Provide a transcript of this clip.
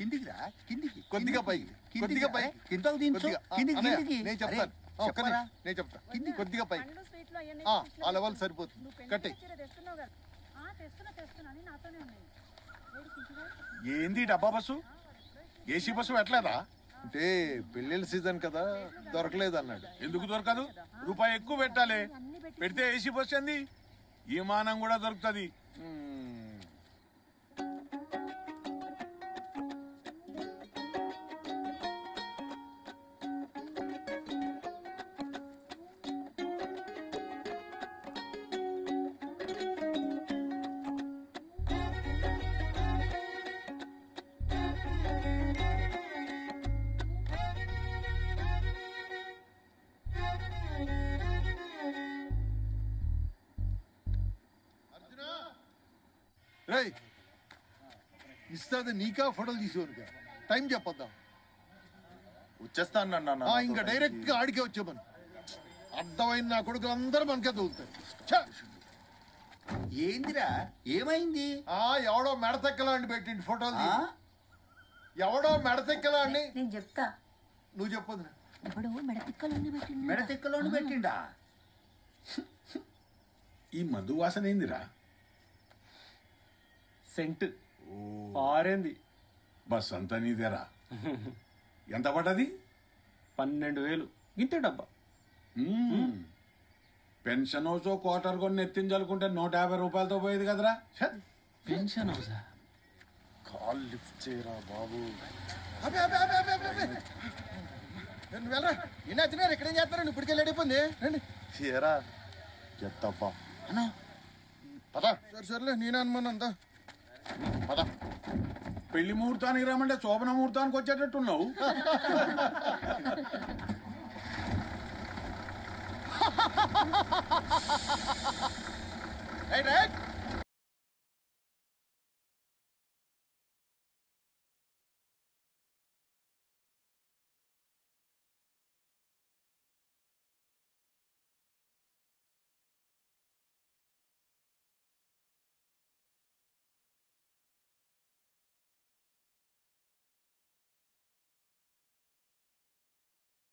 కిందికి రా, కిందికి కొద్దిగా పైకి, కొద్దిగా పైకి, కిందకు దించు, కిందికి నేను చెప్తాను. నేను చెప్తా కొద్దిగా పైకి. ఆ లెవెల్ సరిపోతుంది. కట్టే. ఏంది డబ్బా బస్సు? AC bus ఎట్లేదా? అంటే పెళ్ళిళ్ళ సీజన్ కదా, దొరకలేదు అన్నాడు. ఎందుకు దొరకదు? రూపాయి ఎక్కువ పెట్టాలి. పెడితే ఏసీ బస్సు ఏంది? విమానం కూడా దొరుకుతుంది. రేయ్, ఇస్తాది నీకా ఫోటోలు తీసుకోనుక? టైం చెప్పొద్దాం. వచ్చేస్తాను ఇంకా డైరెక్ట్ గా ఆడికే వచ్చామని అర్థమైంది. నా కొడుకులు అందరూ మనకే తగులుతారు. ఏందిరా, ఏమైంది? ఎవడో మెడతెక్కలాంటి పెట్టిండి ఫోటోలు. ఎవడో మెడతెక్కలాండి. నేను చెప్తా. నువ్వు చెప్పదు. ఇప్పుడు మెడతెక్కలోని పెట్టిండా? ఈ మందు వాసన ఏందిరా? సెంట్ పారేంది. బస్ అంతా నీదేరా? ఎంత పడ్డది? 12,000. ఇంతే డబ్బా. పెన్షన్ హౌసో క్వార్టర్ కొని ఎత్తించాలనుకుంటే 150 రూపాయలతో పోయేది కదరా. పెన్షన్ హౌసా? కాల్ లిఫ్ట్ చేయరా బాబు. వెళ్ళరా, ఎన్ని వచ్చినారు? ఎక్కడేం చేస్తున్నారు? ఇప్పటికే లేట్ అయిపోయింది. రండి. ఏరా ఎత్తప్పా అన్నా పద. సర్లే, నేనే అనుమానం అంతా. పద. పెళ్లి ముహూర్తానికి రమ్మంటే శోభన ముహూర్తానికి వచ్చేటట్టున్నావు. Right right.